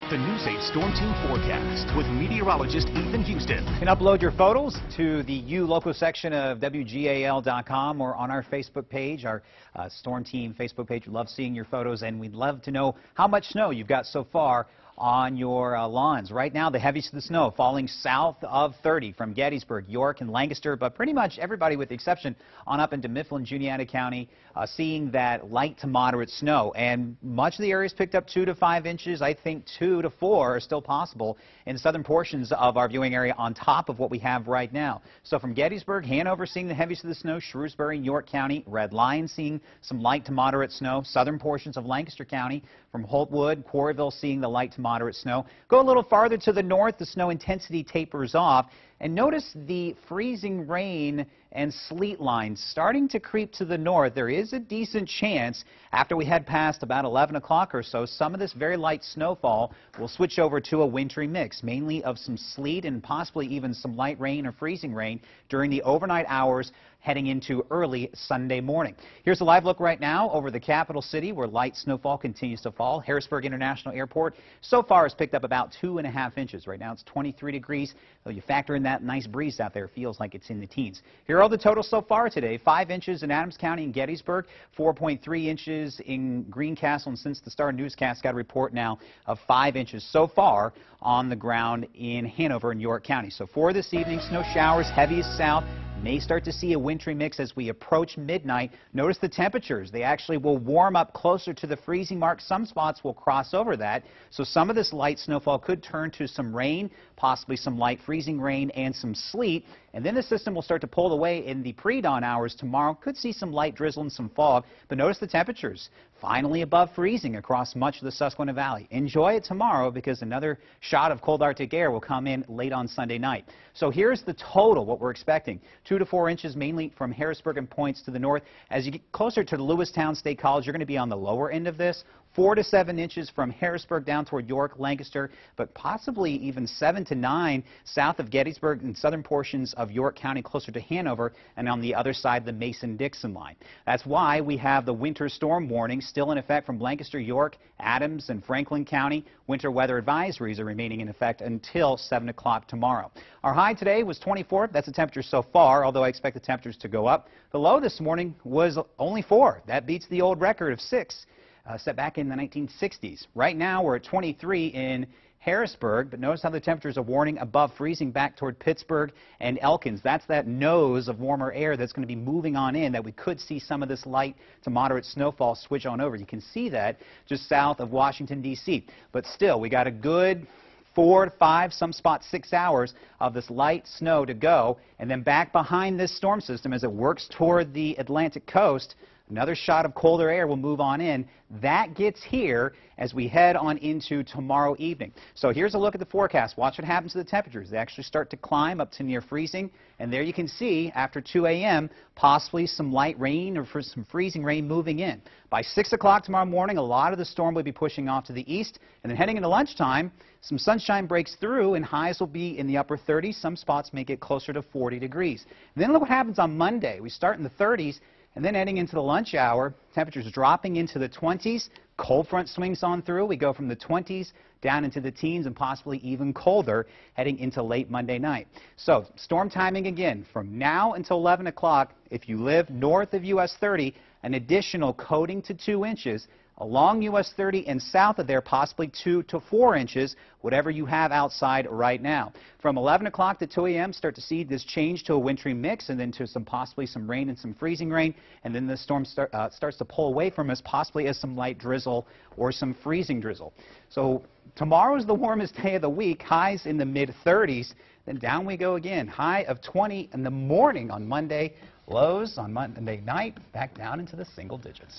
The News 8 Storm Team Forecast with meteorologist Ethan Houston. You can upload your photos to the local section of WGAL.com or on our Facebook page, our Storm Team Facebook page. We love seeing your photos, and we'd love to know how much snow you've got so far on your lawns. Right now, the heaviest of the snow falling south of 30 from Gettysburg, York, and Lancaster, but pretty much everybody with the exception on up into Mifflin, Juniata County, seeing that light to moderate snow. And much of the area's picked up 2 to 5 inches. I think 2 to 4 are still possible in the southern portions of our viewing area on top of what we have right now. So from Gettysburg, Hanover seeing the heaviest of the snow, Shrewsbury and York County, Red Lion seeing some light to moderate snow, southern portions of Lancaster County, from Holtwood, Quarryville seeing the light to moderate snow. Go a little farther to the north, the snow intensity tapers off. And notice the freezing rain and sleet lines starting to creep to the north. There is a decent chance after we head past about 11 o'clock or so, some of this very light snowfall will switch over to a wintry mix, mainly of some sleet and possibly even some light rain or freezing rain during the overnight hours heading into early Sunday morning. Here's a live look right now over the capital city where light snowfall continues to fall. Harrisburg International Airport so far has picked up about 2.5 inches. Right now it's 23 degrees. Though you factor in that nice breeze out there, it feels like it's in the teens. Here are all the totals so far today. 5 inches in Adams County and Gettysburg, 4.3 inches in Greencastle, and since the Star Newscast got a report now of 5 inches so far on the ground in Hanover and York County. So for this evening, snow showers heaviest south. May start to see a wintry mix as we approach midnight. Notice the temperatures. They actually will warm up closer to the freezing mark. Some spots will cross over that. So some of this light snowfall could turn to some rain, possibly some light freezing rain and some sleet. And then the system will start to pull away in the pre-dawn hours tomorrow. Could see some light drizzle and some fog. But notice the temperatures finally above freezing across much of the Susquehanna Valley. Enjoy it tomorrow because another shot of cold Arctic air will come in late on Sunday night. So here's the total, what we're expecting. 2 to 4 inches mainly from Harrisburg and points to the north. As you get closer to the Lewistown State College, you're going to be on the lower end of this. 4 to 7 inches from Harrisburg down toward York, Lancaster, but possibly even 7 to 9 south of Gettysburg and southern portions of York County closer to Hanover and on the other side the Mason-Dixon line. That's why we have the winter storm warning still in effect from Lancaster, York, Adams, and Franklin County. Winter weather advisories are remaining in effect until 7 o'clock tomorrow. Our high today was 24. That's the temperature so far, although I expect the temperatures to go up. The low this morning was only 4. That beats the old record of 6. Set back in the 1960s. Right now we're at 23 in Harrisburg, but notice how the temperatures are warning above freezing back toward Pittsburgh and Elkins. That's that nose of warmer air that's going to be moving on in that we could see some of this light to moderate snowfall switch on over. You can see that just south of Washington, D.C. But still, we got a good 4 to 5, some spots 6 hours of this light snow to go, and then back behind this storm system as it works toward the Atlantic coast. Another shot of colder air will move on in. That gets here as we head on into tomorrow evening. So here's a look at the forecast. Watch what happens to the temperatures. They actually start to climb up to near freezing. And there you can see after 2 a.m. possibly some light rain or some freezing rain moving in. By 6 o'clock tomorrow morning, a lot of the storm will be pushing off to the east. And then heading into lunchtime, some sunshine breaks through and highs will be in the upper 30s. Some spots may get closer to 40 degrees. And then look what happens on Monday. We start in the 30s. And then heading into the lunch hour, temperatures dropping into the 20s. Cold front swings on through. We go from the 20s down into the teens and possibly even colder heading into late Monday night. So storm timing again from now until 11 o'clock. If you live north of US 30, an additional coating to 2 inches. Along US 30 and south of there, possibly 2 to 4 inches, whatever you have outside right now. From 11 o'clock to 2 a.m., start to see this change to a wintry mix and then to possibly some rain and some freezing rain. And then the storm starts to pull away from us, possibly as some light drizzle or some freezing drizzle. So tomorrow is the warmest day of the week, highs in the mid-30s. Then down we go again, high of 20 in the morning on Monday, lows on Monday night, back down into the single digits.